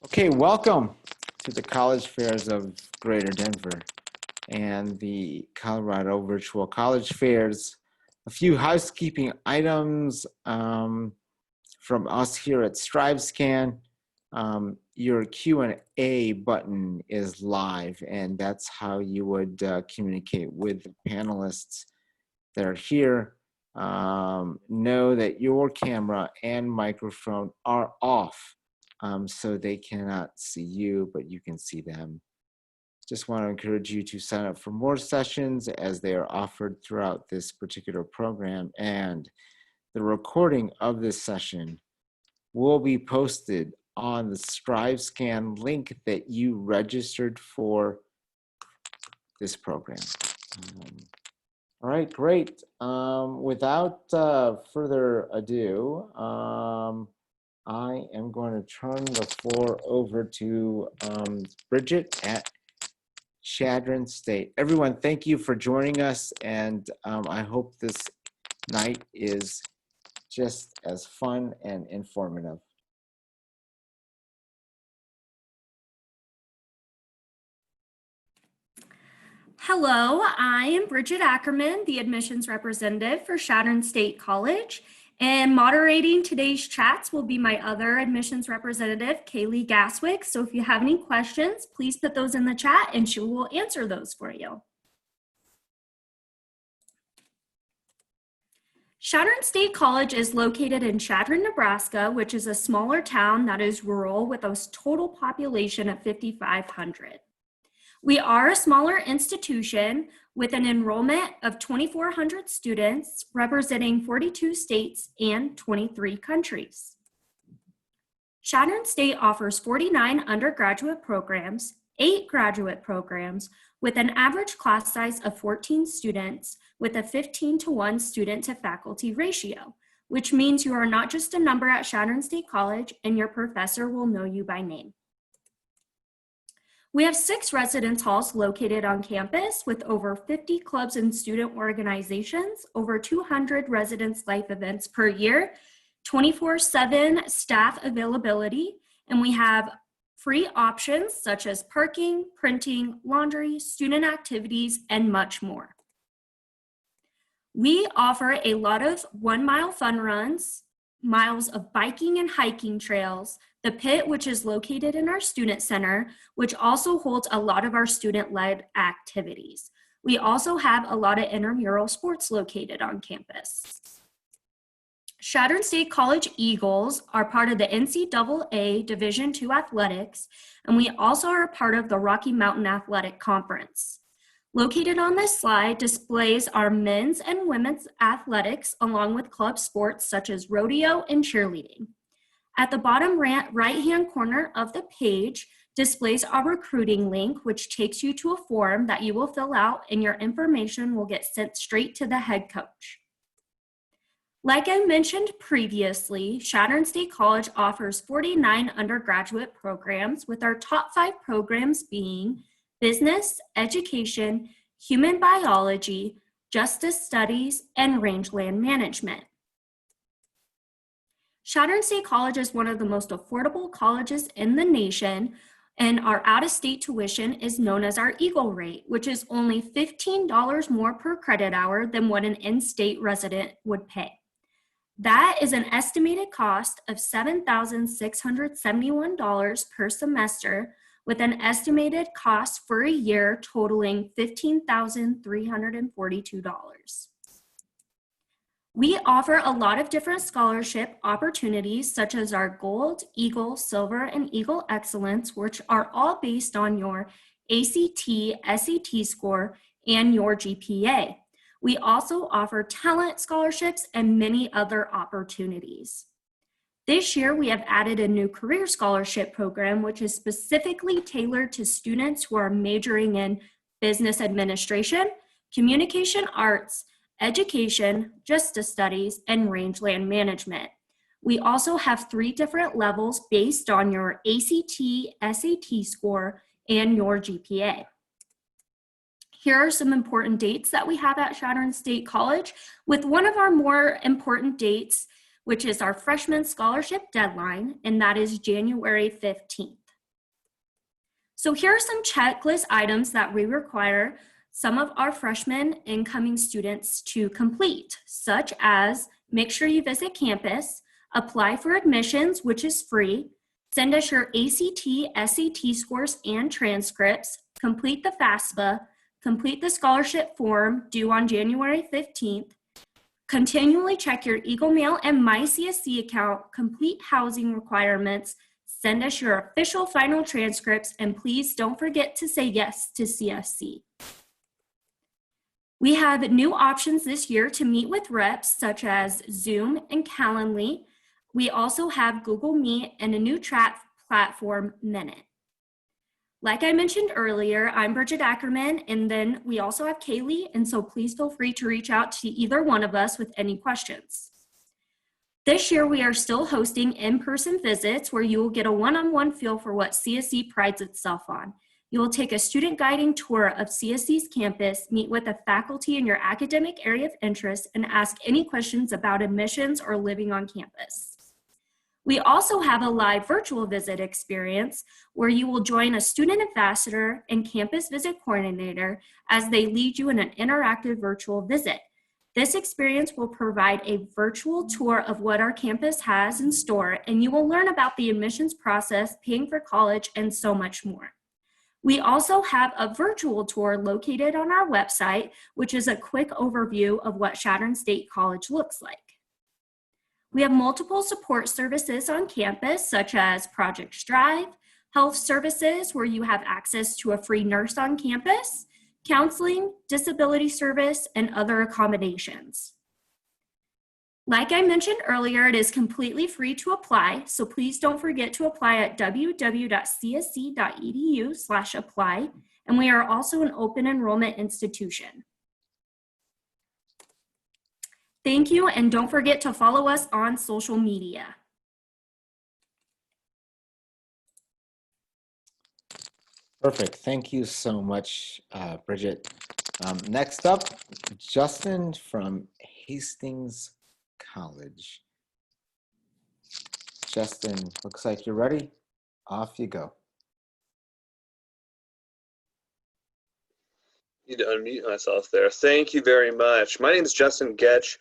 Okay, welcome to the College Fairs of Greater Denver and the Colorado Virtual College Fairs. A few housekeeping items from us here at StriveScan. Your Q&A button is live, and that's how you would communicate with the panelists that are here. Know that your camera and microphone are off. So they cannot see you, but you can see them. Just want to encourage you to sign up for more sessions as they are offered throughout this particular program. And the recording of this session will be posted on the StriveScan link that you registered for this program. All right, great. Without further ado, I am going to turn the floor over to Bridget at Chadron State. Everyone, thank you for joining us, and I hope this night is just as fun and informative. Hello, I am Bridget Ackerman, the admissions representative for Chadron State College. And moderating today's chats will be my other admissions representative, Kaylee Gaswick. So if you have any questions, please put those in the chat and she will answer those for you. Chadron State College is located in Chadron, Nebraska, which is a smaller town that is rural with a total population of 5,500. We are a smaller institution with an enrollment of 2,400 students representing 42 states and 23 countries. Chadron State offers 49 undergraduate programs, 8 graduate programs with an average class size of 14 students with a 15-to-1 student to faculty ratio, which means you are not just a number at Chadron State College and your professor will know you by name. We have 6 residence halls located on campus with over 50 clubs and student organizations, over 200 residence life events per year, 24/7 staff availability, and we have free options such as parking, printing, laundry, student activities, and much more. We offer a lot of 1-mile fun runs, miles of biking and hiking trails, the pit, which is located in our student center, which also holds a lot of our student-led activities. We also have a lot of intramural sports located on campus. Chadron State College Eagles are part of the NCAA Division II athletics, and we also are a part of the Rocky Mountain Athletic Conference. Located on this slide displays our men's and women's athletics along with club sports such as rodeo and cheerleading. At the bottom right-hand corner of the page displays our recruiting link, which takes you to a form that you will fill out and your information will get sent straight to the head coach. Like I mentioned previously, Chadron State College offers 49 undergraduate programs, with our top 5 programs being business, education, human biology, justice studies, and rangeland management. Chadron State College is one of the most affordable colleges in the nation, and our out-of-state tuition is known as our Eagle rate, which is only $15 more per credit hour than what an in-state resident would pay. That is an estimated cost of $7,671 per semester, with an estimated cost for a year totaling $15,342. We offer a lot of different scholarship opportunities, such as our Gold, Eagle, Silver, and Eagle Excellence, which are all based on your ACT, SAT score, and your GPA. We also offer talent scholarships and many other opportunities. This year, we have added a new career scholarship program, which is specifically tailored to students who are majoring in business administration, communication arts, education, justice studies, and rangeland management. We also have 3 different levels based on your ACT, SAT score, and your GPA. Here are some important dates that we have at Chadron State College, with one of our more important dates, which is our freshman scholarship deadline, and that is January 15th. So here are some checklist items that we require some of our freshman incoming students to complete, such as make sure you visit campus, apply for admissions, which is free, send us your ACT, SAT scores and transcripts, complete the FAFSA, complete the scholarship form due on January 15th, continually check your Eagle Mail and MyCSC account, complete housing requirements, send us your official final transcripts, and please don't forget to say yes to CSC. We have new options this year to meet with reps such as Zoom and Calendly. We also have Google Meet and a new chat platform, Minute. Like I mentioned earlier, I'm Bridget Ackerman, and then we also have Kaylee, and so please feel free to reach out to either one of us with any questions. This year, we are still hosting in-person visits where you will get a one-on-one feel for what CSC prides itself on. You will take a student guiding tour of CSC's campus, meet with the faculty in your academic area of interest, and ask any questions about admissions or living on campus. We also have a live virtual visit experience where you will join a student ambassador and campus visit coordinator as they lead you in an interactive virtual visit. This experience will provide a virtual tour of what our campus has in store, and you will learn about the admissions process, paying for college, and so much more. We also have a virtual tour located on our website, which is a quick overview of what Chadron State College looks like. We have multiple support services on campus, such as Project Strive, health services where you have access to a free nurse on campus, counseling, disability service, and other accommodations. Like I mentioned earlier, it is completely free to apply, so please don't forget to apply at www.csc.edu/apply, and we are also an open enrollment institution. Thank you, and don't forget to follow us on social media. Perfect. Thank you so much, Bridget. Next up, Justin from Hastings College. Justin, looks like you're ready. Off you go. Need to unmute myself there. Thank you very much. My name is Justin Getch,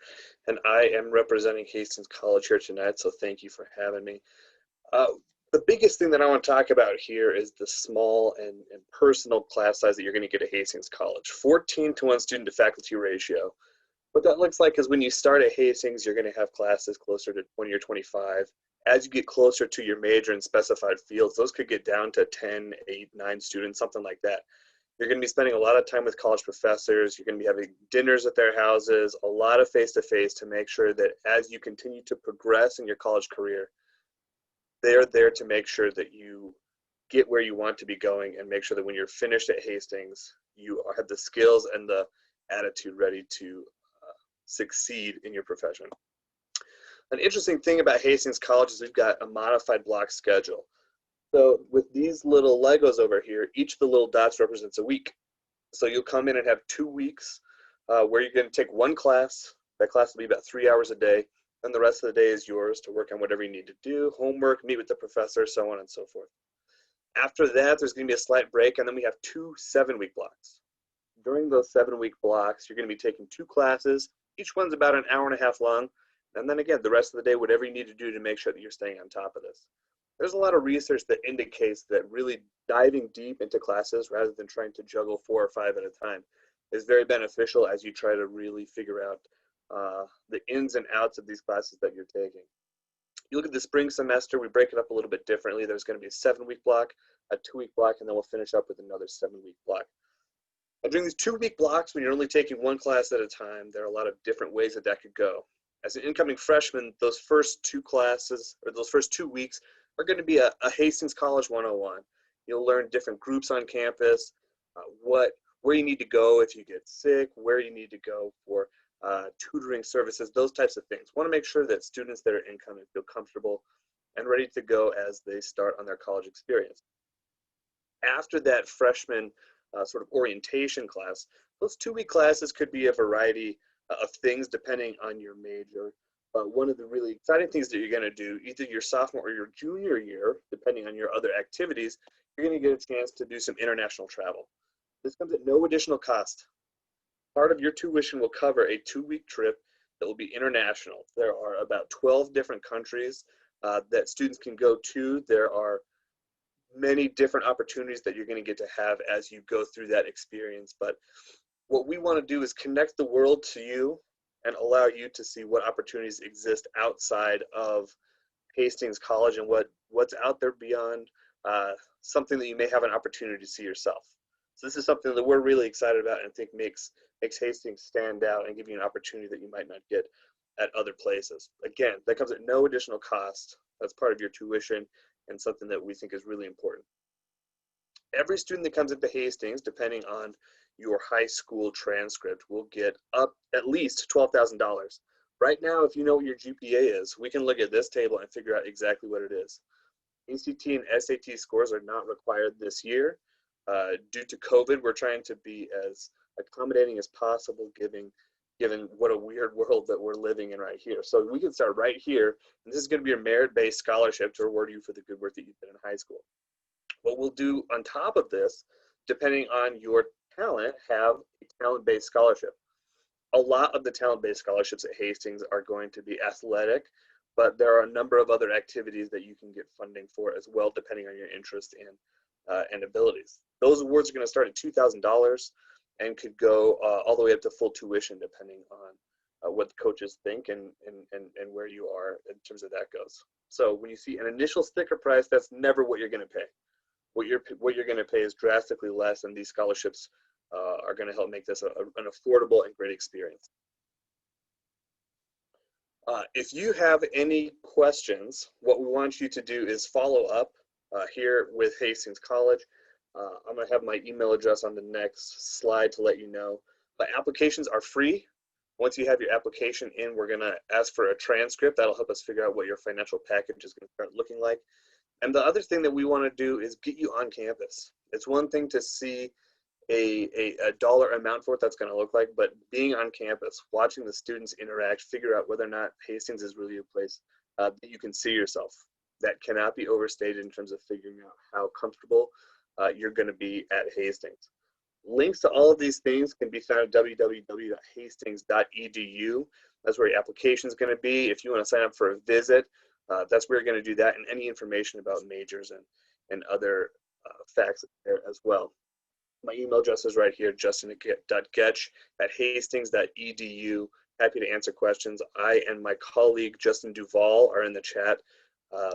and I am representing Hastings College here tonight, so thank you for having me. The biggest thing that I want to talk about here is the small and personal class size that you're going to get at Hastings College. 14 to 1 student to faculty ratio. What that looks like is when you start at Hastings, you're going to have classes closer to 20 or 25. As you get closer to your major and specified fields, those could get down to 10, 8, 9 students, something like that. You're going to be spending a lot of time with college professors. You're going to be having dinners at their houses, a lot of face-to-face to make sure that as you continue to progress in your college career, they're there to make sure that you get where you want to be going and make sure that when you're finished at Hastings, you have the skills and the attitude ready to succeed in your profession. An interesting thing about Hastings College is we've got a modified block schedule. So with these little Legos over here, each of the little dots represents a week. So you'll come in and have 2 weeks where you're going to take one class. That class will be about 3 hours a day. And the rest of the day is yours to work on whatever you need to do, homework, meet with the professor, so on and so forth. After that, there's going to be a slight break, and then we have 2 7-week blocks. During those 7-week blocks, you're going to be taking 2 classes. Each one's about an hour and a half long. And then again, the rest of the day, whatever you need to do to make sure that you're staying on top of this. There's a lot of research that indicates that really diving deep into classes rather than trying to juggle 4 or 5 at a time is very beneficial as you try to really figure out the ins and outs of these classes that you're taking. You look at the spring semester, we break it up a little bit differently. There's going to be a 7-week block, a 2-week block, and then we'll finish up with another 7-week block. Now, during these 2-week blocks, when you're only taking one class at a time, there are a lot of different ways that could go. As an incoming freshman, those first 2 classes, or those first 2 weeks, are going to be a Hastings College 101. You'll learn different groups on campus, where you need to go if you get sick, where you need to go for tutoring services, those types of things. Want to make sure that students that are incoming feel comfortable and ready to go as they start on their college experience. After that freshman sort of orientation class, those 2-week classes could be a variety of things depending on your major. But one of the really exciting things that you're going to do, either your sophomore or your junior year, depending on your other activities, you're going to get a chance to do some international travel. This comes at no additional cost. Part of your tuition will cover a 2-week trip that will be international. There are about 12 different countries that students can go to. There are many different opportunities that you're going to get to have as you go through that experience. But what we want to do is connect the world to you and allow you to see what opportunities exist outside of Hastings College and what's out there beyond something that you may have an opportunity to see yourself. So this is something that we're really excited about and think makes Hastings stand out and give you an opportunity that you might not get at other places. Again, that comes at no additional cost. That's part of your tuition and something that we think is really important. Every student that comes into Hastings, depending on your high school transcript, will get up at least $12,000. Right now, if you know what your GPA is, we can look at this table and figure out exactly what it is. ACT and SAT scores are not required this year. Due to COVID, we're trying to be as accommodating as possible, given what a weird world that we're living in right here. So we can start right here, and this is going to be your merit-based scholarship to reward you for the good work that you did in high school. What we'll do on top of this, depending on your talent, have a talent-based scholarship. A lot of the talent-based scholarships at Hastings are going to be athletic, but there are a number of other activities that you can get funding for as well, depending on your interest and abilities. Those awards are going to start at $2,000 and could go all the way up to full tuition, depending on what the coaches think and where you are in terms of that goes. So when you see an initial sticker price, that's never what you're going to pay. What you're going to pay is drastically less, and these scholarships are going to help make this an affordable and great experience. If you have any questions, what we want you to do is follow up here with Hastings College. I'm going to have my email address on the next slide to let you know. But applications are free. Once you have your application in, we're going to ask for a transcript. That'll help us figure out what your financial package is going to start looking like. And the other thing that we want to do is get you on campus. It's one thing to see a dollar amount for what that's going to look like, but being on campus, watching the students interact, figure out whether or not Hastings is really a place that you can see yourself. That cannot be overstated in terms of figuring out how comfortable you're going to be at Hastings. Links to all of these things can be found at www.hastings.edu. That's where your application is going to be. If you want to sign up for a visit, that's where you're going to do that, and any information about majors and other facts there as well. My email address is right here, justin.getch@hastings.edu. Happy to answer questions. I and my colleague, Justin Duvall, are in the chat.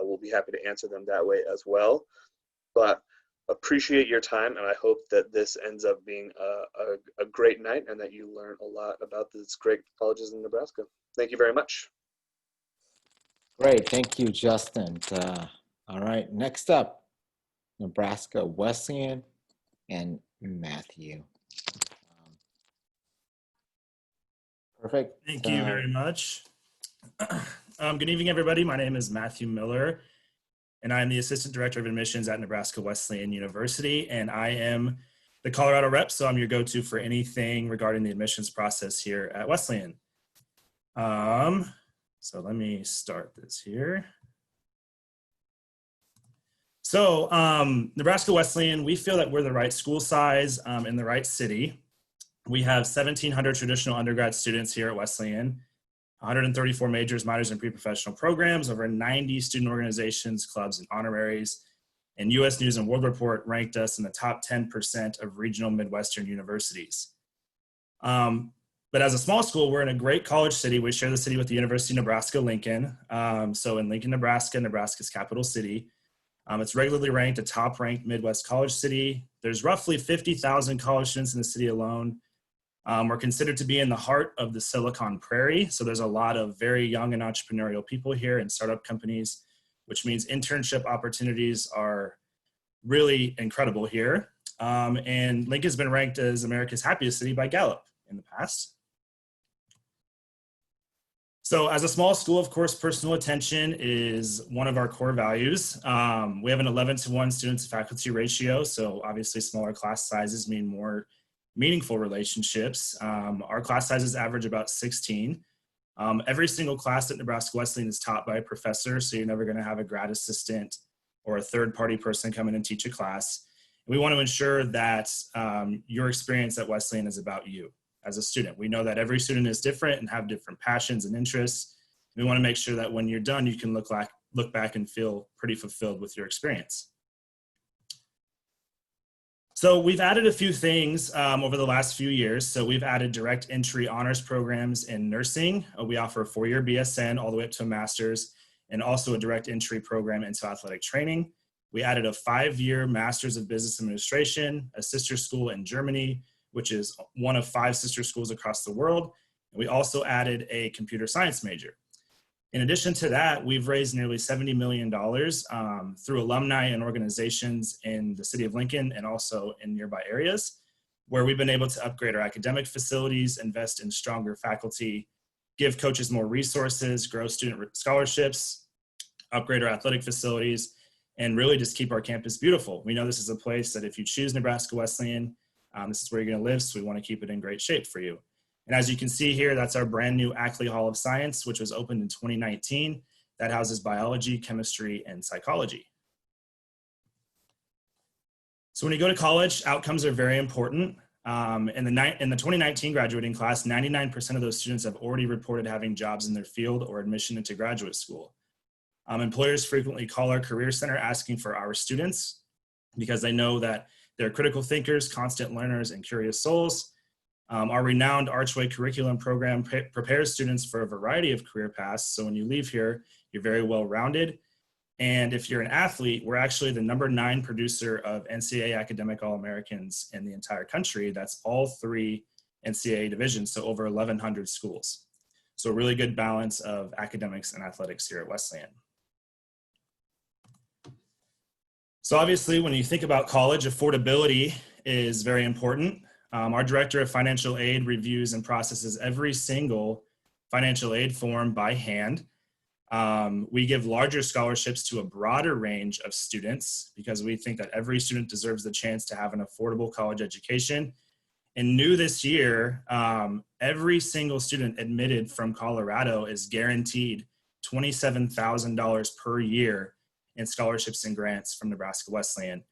We'll be happy to answer them that way as well. But appreciate your time, and I hope that this ends up being a great night and that you learn a lot about these great colleges in Nebraska. Thank you very much. Great, thank you, Justin. All right, next up, Nebraska Wesleyan and Matthew. Perfect. Thank you very much. Good evening, everybody. My name is Matthew Miller, and I'm the Assistant Director of Admissions at Nebraska Wesleyan University, and I am the Colorado rep, so I'm your go-to for anything regarding the admissions process here at Wesleyan. So let me start this here. So Nebraska Wesleyan, we feel that we're the right school size in the right city. We have 1,700 traditional undergrad students here at Wesleyan, 134 majors, minors, and pre-professional programs, over 90 student organizations, clubs, and honoraries. And U.S. News and World Report ranked us in the top 10% of regional Midwestern universities. But as a small school, we're in a great college city. We share the city with the University of Nebraska-Lincoln. So in Lincoln, Nebraska, Nebraska's capital city. It's regularly ranked a top-ranked Midwest college city. There's roughly 50,000 college students in the city alone. We're considered to be in the heart of the Silicon Prairie. So there's a lot of very young and entrepreneurial people here and startup companies, which means internship opportunities are really incredible here. And Lincoln's been ranked as America's happiest city by Gallup in the past. So as a small school, of course, personal attention is one of our core values. We have an 11-to-1 student to faculty ratio. So obviously smaller class sizes mean more meaningful relationships. Our class sizes average about 16. Every single class at Nebraska Wesleyan is taught by a professor. So you're never going to have a grad assistant or a third-party person come in and teach a class. We want to ensure that your experience at Wesleyan is about you as a student. We know that every student is different and have different passions and interests. We want to make sure that when you're done, you can look back and feel pretty fulfilled with your experience. So we've added a few things over the last few years. So we've added direct entry honors programs in nursing. We offer a 4-year BSN all the way up to a master's, and also a direct entry program into athletic training. We added a 5-year Master's of Business Administration, a sister school in Germany, which is one of 5 sister schools across the world. And we also added a computer science major. In addition to that, we've raised nearly $70 million through alumni and organizations in the city of Lincoln and also in nearby areas, where we've been able to upgrade our academic facilities, invest in stronger faculty, give coaches more resources, grow student scholarships, upgrade our athletic facilities, and really just keep our campus beautiful. We know this is a place that if you choose Nebraska Wesleyan, this is where you're going to live, so we want to keep it in great shape for you. And as you can see here, that's our brand new Ackley Hall of Science, which was opened in 2019. That houses biology, chemistry, and psychology. So when you go to college, outcomes are very important. In the 2019 graduating class, 99% of those students have already reported having jobs in their field or admission into graduate school. Employers frequently call our Career Center asking for our students because they know that they're critical thinkers, constant learners, and curious souls. Our renowned Archway curriculum program prepares students for a variety of career paths. So when you leave here, you're very well-rounded. And if you're an athlete, we're actually the #9 producer of NCAA Academic All-Americans in the entire country. That's all 3 NCAA divisions, so over 1,100 schools. So a really good balance of academics and athletics here at Wesleyan. So obviously, when you think about college, affordability is very important. Our Director of Financial Aid reviews and processes every single financial aid form by hand. We give larger scholarships to a broader range of students because we think that every student deserves the chance to have an affordable college education. And new this year, every single student admitted from Colorado is guaranteed $27,000 per year in scholarships and grants from Nebraska Wesleyan,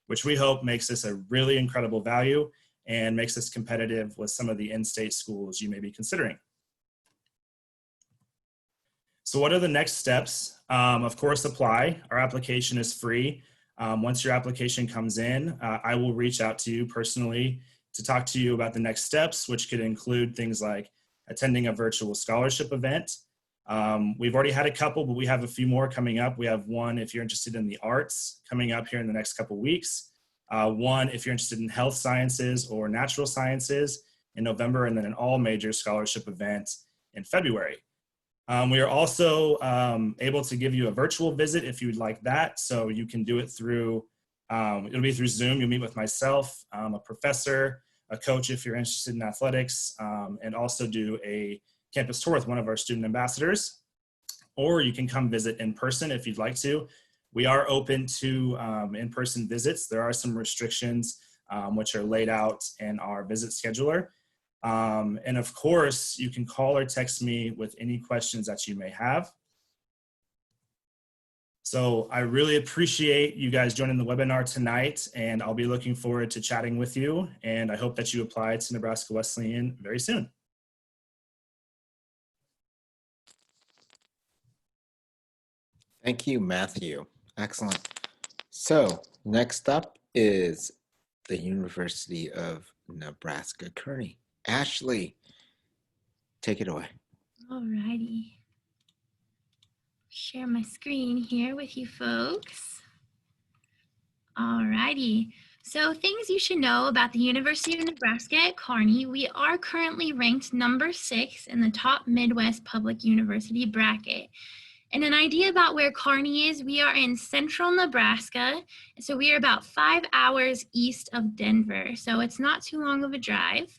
which we hope makes this a really incredible value and makes us competitive with some of the in-state schools you may be considering. So what are the next steps? Of course, apply. Our application is free. Once your application comes in, I will reach out to you personally to talk to you about the next steps, which could include things like attending a virtual scholarship event. We've already had a couple, but we have a few more coming up. We have one if you're interested in the arts coming up here in the next couple weeks. One if you're interested in health sciences or natural sciences in November, and then an all major scholarship event in February. We are also able to give you a virtual visit if you would like that. So you can do it through, it'll be through Zoom. You'll meet with myself, a professor, a coach if you're interested in athletics, and also do a campus tour with one of our student ambassadors. Or you can come visit in person if you'd like to. We are open to in-person visits. There are some restrictions which are laid out in our visit scheduler. And of course, you can call or text me with any questions that you may have. So I really appreciate you guys joining the webinar tonight, and I'll be looking forward to chatting with you. And I hope that you apply to Nebraska Wesleyan very soon. Thank you, Matthew. Excellent. So next up is the University of Nebraska, Kearney. Ashley, take it away. Alrighty. Share my screen here with you folks. Alrighty. So things you should know about the University of Nebraska at Kearney. We are currently ranked #6 in the top Midwest public university bracket. And an idea about where Kearney is, we are in central Nebraska. So we are about 5 hours east of Denver. So it's not too long of a drive.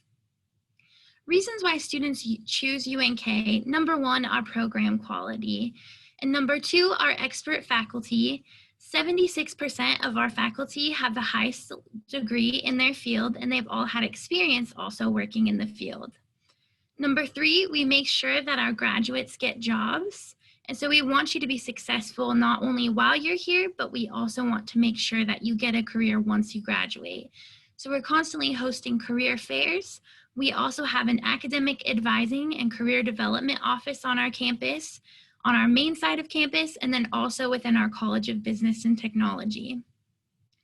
Reasons why students choose UNK: #1, our program quality. And #2, our expert faculty. 76% of our faculty have the highest degree in their field, and they've all had experience also working in the field. #3, we make sure that our graduates get jobs. And so we want you to be successful not only while you're here, but we also want to make sure that you get a career once you graduate. So we're constantly hosting career fairs. We also have an academic advising and career development office on our campus, on our main side of campus, and then also within our College of Business and Technology.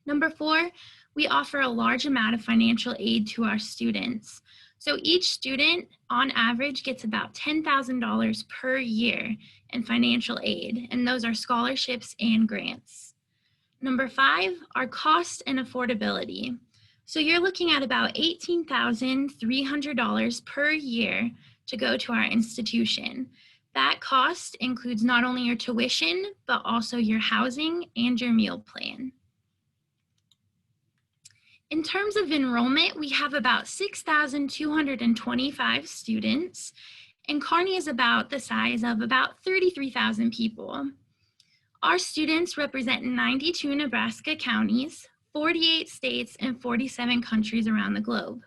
Number 4, we offer a large amount of financial aid to our students. So each student on average gets about $10,000 per year in financial aid, and those are scholarships and grants. Number 5, our cost and affordability. So you're looking at about $18,300 per year to go to our institution. That cost includes not only your tuition, but also your housing and your meal plan. In terms of enrollment, we have about 6,225 students, and Kearney is about the size of about 33,000 people. Our students represent 92 Nebraska counties, 48 states, and 47 countries around the globe.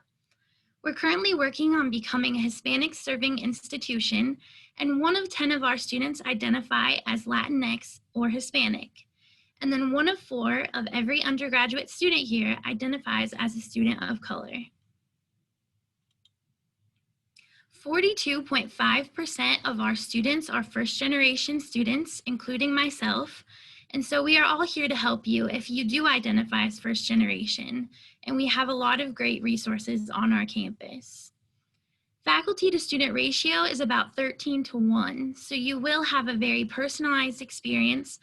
We're currently working on becoming a Hispanic serving institution, and 1 of 10 of our students identify as Latinx or Hispanic. And then 1 of 4 of every undergraduate student here identifies as a student of color. 42.5% of our students are first-generation students, including myself. And so we are all here to help you if you do identify as first generation. And we have a lot of great resources on our campus. Faculty to student ratio is about 13:1. So you will have a very personalized experience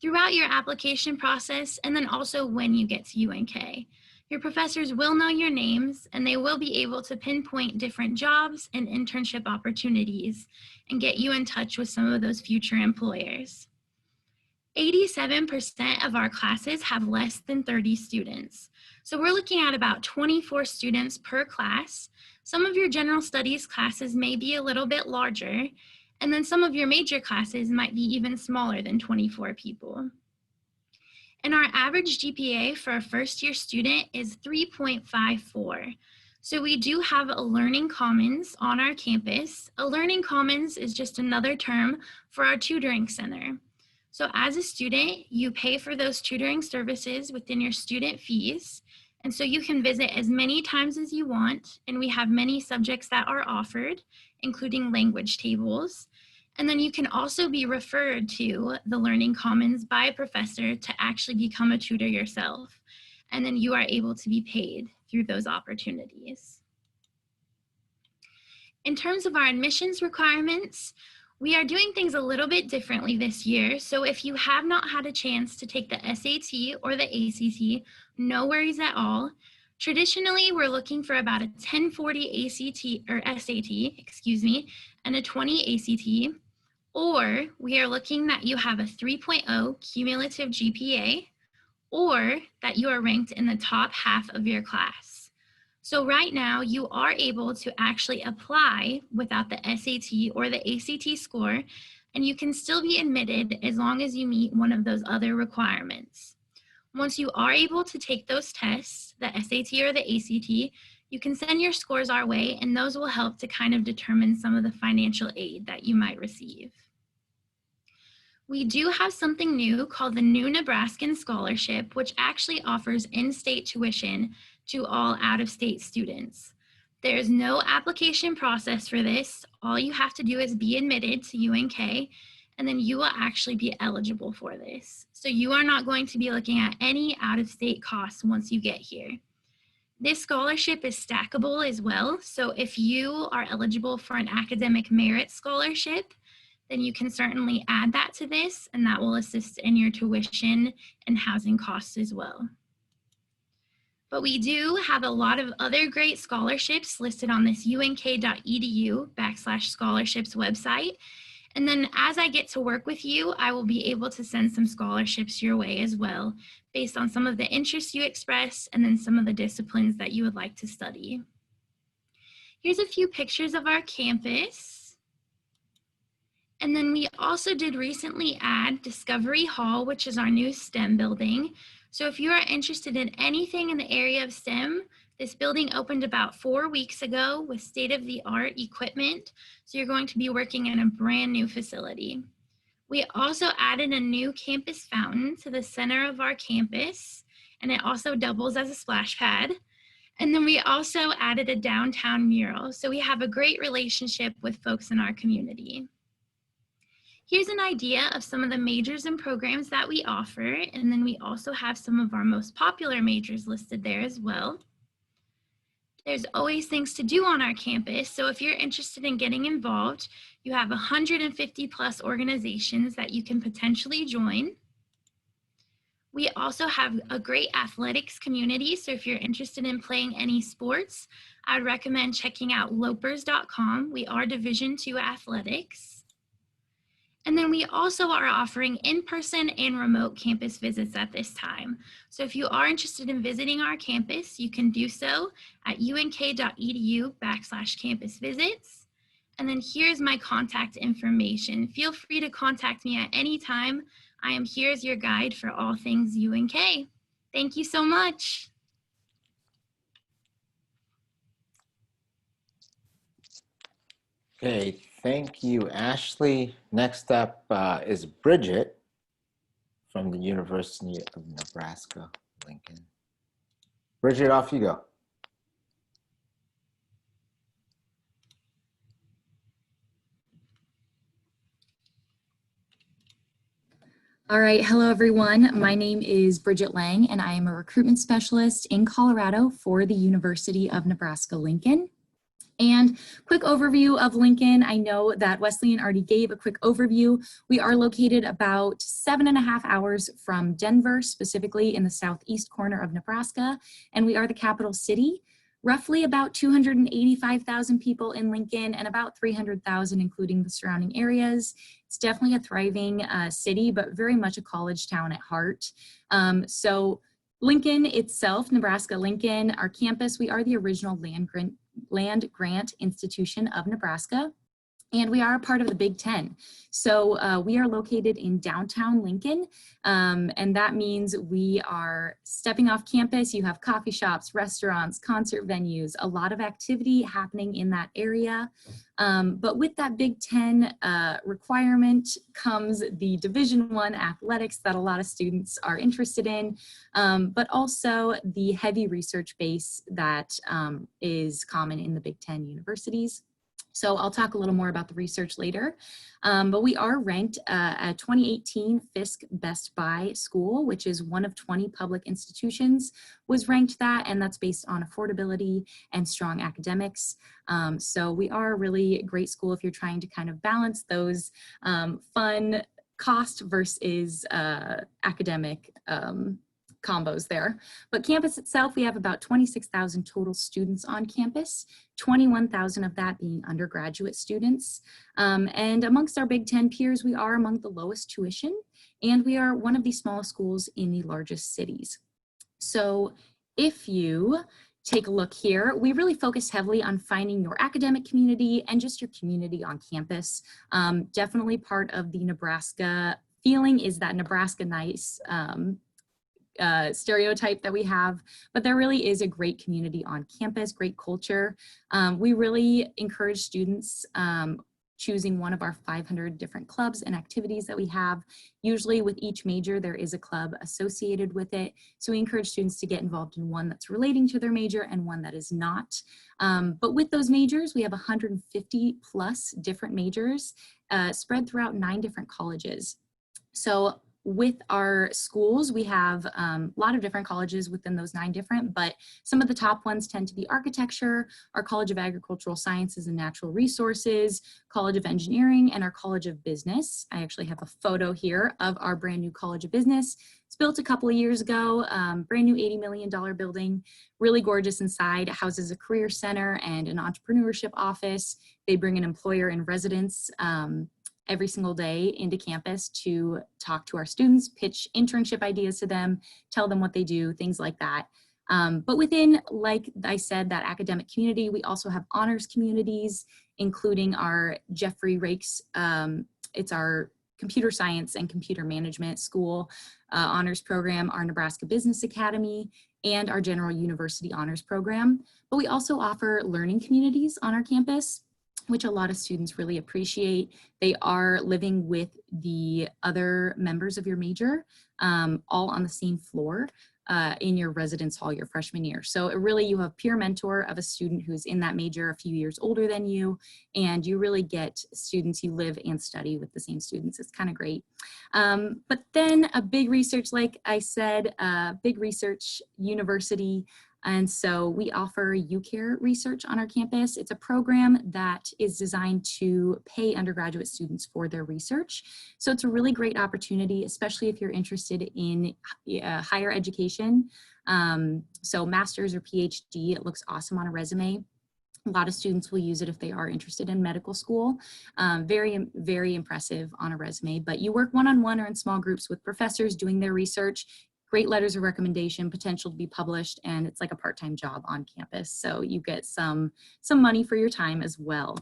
throughout your application process, and then also when you get to UNK. Your professors will know your names, and they will be able to pinpoint different jobs and internship opportunities and get you in touch with some of those future employers. 87% of our classes have less than 30 students. So we're looking at about 24 students per class. Some of your general studies classes may be a little bit larger, and then some of your major classes might be even smaller than 24 people. And our average GPA for a first-year student is 3.54. So we do have a Learning Commons on our campus. A Learning Commons is just another term for our tutoring center. So as a student, you pay for those tutoring services within your student fees. And so you can visit as many times as you want. And we have many subjects that are offered, including language tables. And then you can also be referred to the Learning Commons by a professor to actually become a tutor yourself. And then you are able to be paid through those opportunities. In terms of our admissions requirements, we are doing things a little bit differently this year. So if you have not had a chance to take the SAT or the ACT, no worries at all. Traditionally, we're looking for about a 1040 ACT or SAT, and a 20 ACT, or we are looking that you have a 3.0 cumulative GPA, or that you are ranked in the top half of your class. So right now, you are able to actually apply without the SAT or the ACT score, and you can still be admitted as long as you meet one of those other requirements. Once you are able to take those tests, the SAT or the ACT, you can send your scores our way, and those will help to kind of determine some of the financial aid that you might receive. We do have something new called the New Nebraskan Scholarship, which actually offers in-state tuition to all out-of-state students. There's no application process for this. All you have to do is be admitted to UNK, and then you will actually be eligible for this. So you are not going to be looking at any out-of-state costs once you get here. This scholarship is stackable as well. So if you are eligible for an academic merit scholarship, then you can certainly add that to this, and that will assist in your tuition and housing costs as well. But we do have a lot of other great scholarships listed on this unk.edu/scholarships website. And then as I get to work with you, I will be able to send some scholarships your way as well, based on some of the interests you express and then some of the disciplines that you would like to study. Here's a few pictures of our campus. And then we also did recently add Discovery Hall, which is our new STEM building. So if you are interested in anything in the area of STEM, this building opened about 4 weeks ago with state-of-the-art equipment. So you're going to be working in a brand new facility. We also added a new campus fountain to the center of our campus, and it also doubles as a splash pad. And then we also added a downtown mural. So we have a great relationship with folks in our community. Here's an idea of some of the majors and programs that we offer. And then we also have some of our most popular majors listed there as well. There's always things to do on our campus. So if you're interested in getting involved, you have 150 plus organizations that you can potentially join. We also have a great athletics community. So if you're interested in playing any sports, I would recommend checking out lopers.com. We are Division II athletics. And then we also are offering in-person and remote campus visits at this time. So if you are interested in visiting our campus, you can do so at unk.edu/campus visits. And then here's my contact information. Feel free to contact me at any time. I am here as your guide for all things UNK. Thank you so much. Okay, thank you, Ashley. Next up is Bridget from the University of Nebraska-Lincoln. Bridget, off you go. All right, hello everyone. My name is Bridget Lang and I am a recruitment specialist in Colorado for the University of Nebraska-Lincoln. And quick overview of Lincoln. I know that Wesleyan already gave a quick overview. We are located about 7.5 hours from Denver, specifically in the southeast corner of Nebraska, and we are the capital city. Roughly about 285,000 people in Lincoln and about 300,000 including the surrounding areas. It's definitely a thriving city, but very much a college town at heart. So Lincoln itself, Nebraska-Lincoln, our campus, we are the original land grant institution of Nebraska, and we are a part of the Big Ten. So we are located in downtown Lincoln, and that means we are stepping off campus. You have coffee shops, restaurants, concert venues, a lot of activity happening in that area. But with that Big Ten requirement comes the Division I athletics that a lot of students are interested in, but also the heavy research base that is common in the Big Ten universities. So I'll talk a little more about the research later, but we are ranked a 2018 Fisk Best Buy school, which is one of 20 public institutions was ranked that, and that's based on affordability and strong academics. So we are a really great school if you're trying to kind of balance those fun cost versus academic combos there. But campus itself, we have about 26,000 total students on campus, 21,000 of that being undergraduate students. And amongst our Big Ten peers, we are among the lowest tuition, and we are one of the smallest schools in the largest cities. So if you take a look here, we really focus heavily on finding your academic community and just your community on campus. Definitely part of the Nebraska feeling is that Nebraska nice stereotype that we have, but there really is a great community on campus, great culture. We really encourage students choosing one of our 500 different clubs and activities that we have. Usually with each major, there is a club associated with it. So we encourage students to get involved in one that's relating to their major and one that is not. But with those majors, we have 150 plus different majors spread throughout 9 different colleges. So with our schools, we have a lot of different colleges within those 9 different, but some of the top ones tend to be architecture, our College of Agricultural Sciences and Natural Resources, College of Engineering, and our College of Business. I actually have a photo here of our brand new College of Business. It's built a couple of years ago, brand new $80 million building, really gorgeous inside. It houses a career center and an entrepreneurship office. They bring an employer in residence every single day into campus to talk to our students, pitch internship ideas to them, tell them what they do, things like that. But within, like I said, that academic community, we also have honors communities, including our Jeffrey Rakes, it's our computer science and computer management school honors program, our Nebraska Business Academy, and our general university honors program. But we also offer learning communities on our campus. which a lot of students really appreciate. They are living with the other members of your major, all on the same floor in your residence hall your freshman year. So it really, you have a peer mentor of a student who's in that major a few years older than you, and you really get students, you live and study with the same students. It's kind of great. But then a big research, like I said, big research university. And so we offer UCare research on our campus. It's a program that is designed to pay undergraduate students for their research. So it's a really great opportunity, especially if you're interested in higher education. So master's or PhD, it looks awesome on a resume. A lot of students will use it if they are interested in medical school. Very, very impressive on a resume, but you work one-on-one or in small groups with professors doing their research. Great letters of recommendation, potential to be published, and it's like a part-time job on campus. So you get some money for your time as well.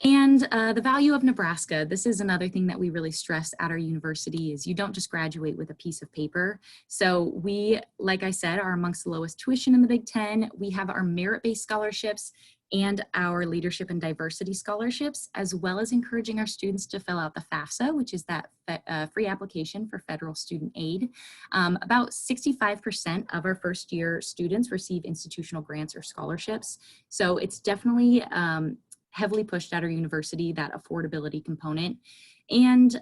And the value of Nebraska, this is another thing that we really stress at our university, is you don't just graduate with a piece of paper. So we, like I said, are amongst the lowest tuition in the Big Ten. We have our merit-based scholarships and our leadership and diversity scholarships, as well as encouraging our students to fill out the FAFSA, which is that free application for federal student aid. About 65% of our first year students receive institutional grants or scholarships. So it's definitely heavily pushed at our university, that affordability component. And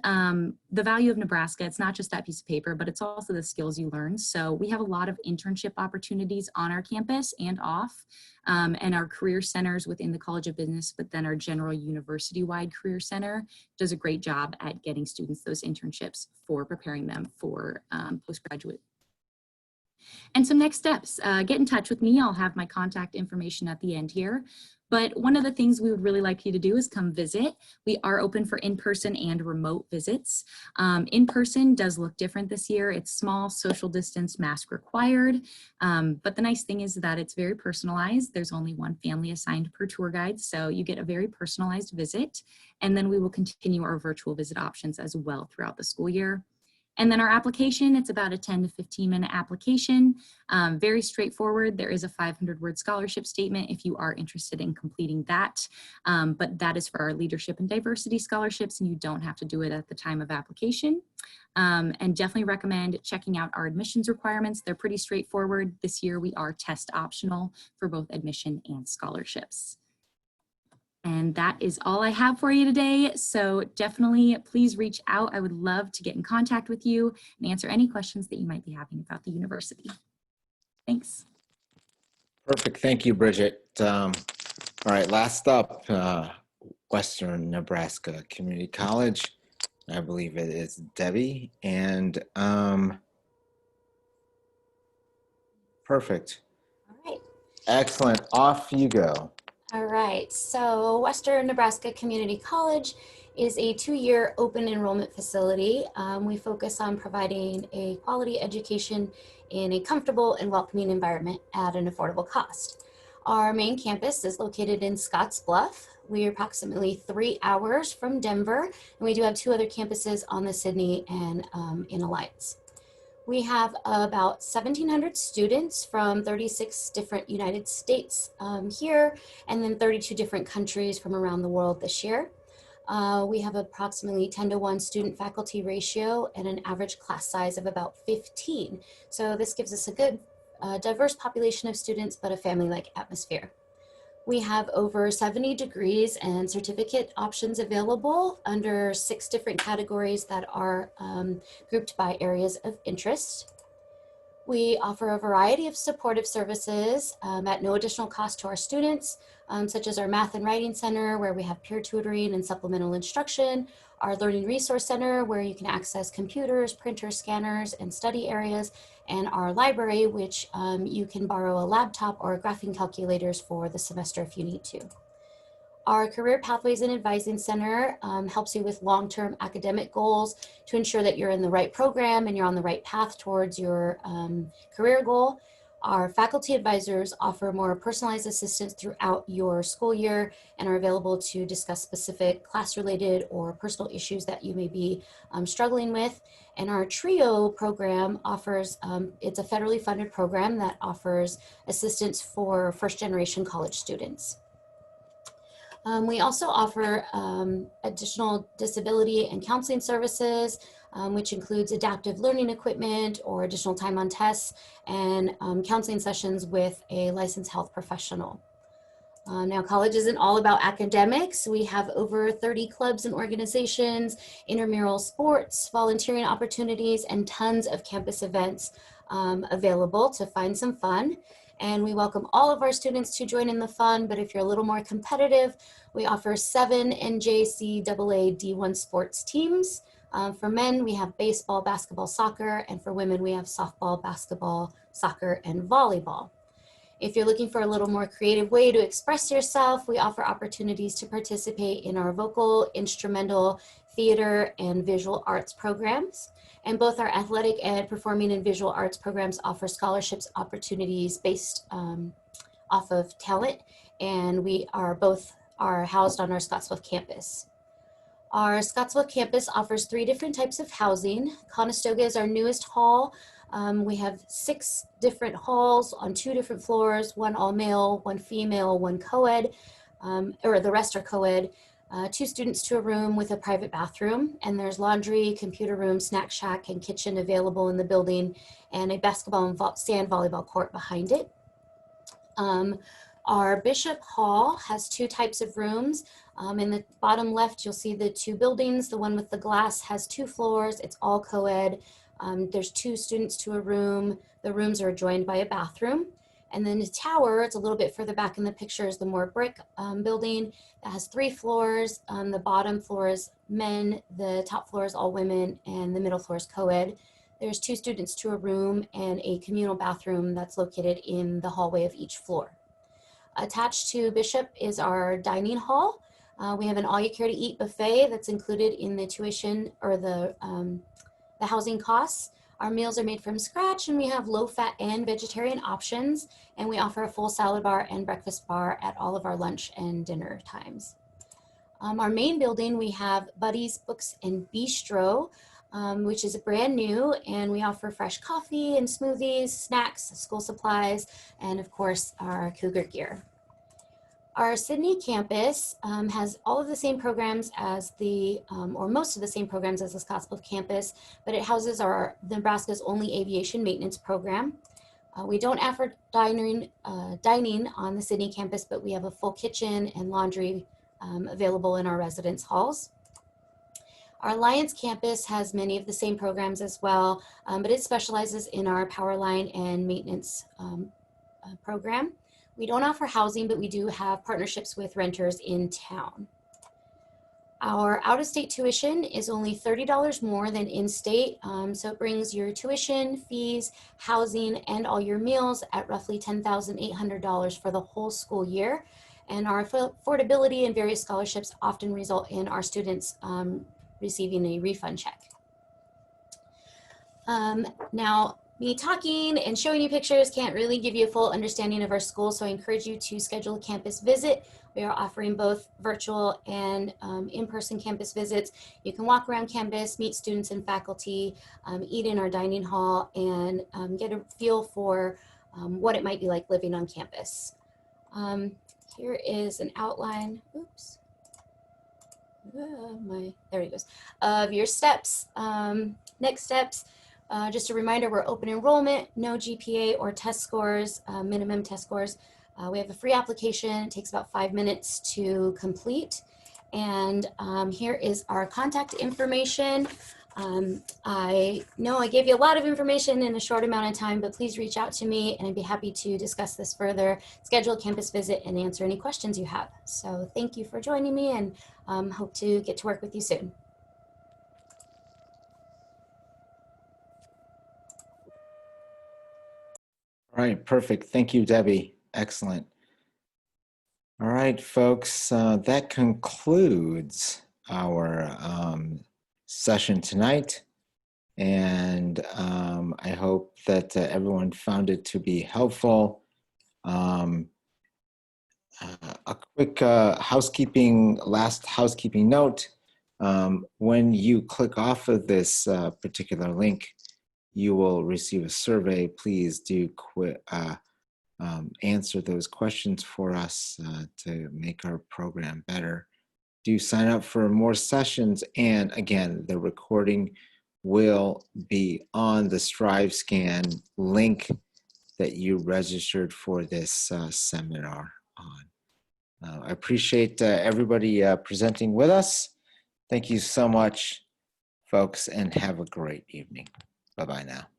the value of Nebraska, it's not just that piece of paper, but it's also the skills you learn. So we have a lot of internship opportunities on our campus and off, and our career centers within the College of Business, but then our general university-wide career center does a great job at getting students those internships for preparing them for postgraduate. And some next steps, get in touch with me. I'll have my contact information at the end here. But one of the things we would really like you to do is come visit. We are open for in-person and remote visits. In-person does look different this year. It's small, social distance, mask required. But the nice thing is that it's very personalized. There's only one family assigned per tour guide, so you get a very personalized visit. And then we will continue our virtual visit options as well throughout the school year. And then our application, it's about a 10 to 15 minute application. Very straightforward. There is a 500-word scholarship statement if you are interested in completing that. But that is for our leadership and diversity scholarships, and you don't have to do it at the time of application. And definitely recommend checking out our admissions requirements. They're pretty straightforward. This year we are test optional for both admission and scholarships. And that is all I have for you today. So definitely please reach out. I would love to get in contact with you and answer any questions that you might be having about the university. Thanks. Perfect. Thank you, Bridget. All right, last up, Western Nebraska Community College. I believe it is Debbie. And perfect. All right. Excellent. Off you go. All right. So Western Nebraska Community College is a 2-year open enrollment facility. We focus on providing a quality education in a comfortable and welcoming environment at an affordable cost. Our main campus is located in Scotts Bluff. We are approximately 3 hours from Denver, and we do have 2 other campuses on the Sydney and in Alliance. We have about 1,700 students from 36 different United States here, and then 32 different countries from around the world this year. We have approximately 10-to-1 student-faculty ratio and an average class size of about 15. So this gives us a good diverse population of students, but a family-like atmosphere. We have over 70 degrees and certificate options available under 6 different categories that are grouped by areas of interest. We offer a variety of supportive services at no additional cost to our students, such as our Math and Writing Center, where we have peer tutoring and supplemental instruction, our Learning Resource Center, where you can access computers, printers, scanners, and study areas, and our library, which you can borrow a laptop or graphing calculators for the semester if you need to. Our Career Pathways and Advising Center helps you with long-term academic goals to ensure that you're in the right program and you're on the right path towards your career goal. Our faculty advisors offer more personalized assistance throughout your school year and are available to discuss specific class-related or personal issues that you may be struggling with. And our TRIO program offers, it's a federally funded program that offers assistance for first-generation college students. We also offer additional disability and counseling services, which includes adaptive learning equipment or additional time on tests and counseling sessions with a licensed health professional. Now, college isn't all about academics. We have over 30 clubs and organizations, intramural sports, volunteering opportunities, and tons of campus events available to find some fun. And we welcome all of our students to join in the fun, but if you're a little more competitive, we offer 7 NJCAA D1 sports teams. For men, we have baseball, basketball, soccer, and for women, we have softball, basketball, soccer, and volleyball. If you're looking for a little more creative way to express yourself, we offer opportunities to participate in our vocal, instrumental, theater, and visual arts programs. And both our athletic and performing and visual arts programs offer scholarships opportunities based off of talent. And we are both housed on our Scottsbluff campus. Our Scottsbluff campus offers 3 different types of housing. Conestoga is our newest hall. We have 6 different halls on 2 different floors, 1 all male, 1 female, 1 co-ed, or the rest are co-ed, 2 students to a room with a private bathroom, and there's laundry, computer room, snack shack, and kitchen available in the building, and a basketball and sand volleyball court behind it. Our Bishop Hall has 2 types of rooms. In the bottom left, you'll see the 2 buildings. The one with the glass has 2 floors. It's all co-ed. There's 2 students to a room. The rooms are adjoined by a bathroom. And then the tower, it's a little bit further back in the picture, is the more brick building that has 3 floors. The bottom floor is men, the top floor is all women, and the middle floor is co-ed. There's 2 students to a room and a communal bathroom that's located in the hallway of each floor. Attached to Bishop is our dining hall. We have an all-you-care-to-eat buffet that's included in the tuition or the housing costs. Our meals are made from scratch, and we have low-fat and vegetarian options, and we offer a full salad bar and breakfast bar at all of our lunch and dinner times. Our main building, we have Buddy's Books and Bistro, which is brand new, and we offer fresh coffee and smoothies, snacks, school supplies, and of course, our Cougar gear. Our Sydney campus has all of the same programs as or most of the same programs as the Scottsbluff campus, but it houses Nebraska's only aviation maintenance program. We don't offer dining on the Sydney campus, but we have a full kitchen and laundry available in our residence halls. Our Alliance campus has many of the same programs as well, but it specializes in our power line and maintenance program. We don't offer housing, but we do have partnerships with renters in town. Our out-of-state tuition is only $30 more than in-state, so it brings your tuition, fees, housing, and all your meals at roughly $10,800 for the whole school year. And our affordability and various scholarships often result in our students receiving a refund check. Now, me talking and showing you pictures can't really give you a full understanding of our school, so I encourage you to schedule a campus visit. We are offering both virtual and in-person campus visits. You can walk around campus, meet students and faculty, eat in our dining hall, and get a feel for what it might be like living on campus. Here is an outline, oops. There he goes, of your steps. Next steps. Just a reminder, we're open enrollment, no GPA or test scores, minimum test scores. We have a free application. It takes about 5 minutes to complete. And here is our contact information. I know I gave you a lot of information in a short amount of time, but please reach out to me and I'd be happy to discuss this further, schedule a campus visit, and answer any questions you have. So thank you for joining me, and hope to get to work with you soon. All right, perfect. Thank you, Debbie. Excellent. All right, folks, that concludes our session tonight. And I hope that everyone found it to be helpful. A quick last housekeeping note. When you click off of this particular link, you will receive a survey. Please do answer those questions for us to make our program better. Do sign up for more sessions. And again, the recording will be on the StriveScan link that you registered for this seminar on. I appreciate everybody presenting with us. Thank you so much, folks, and have a great evening. Bye-bye now.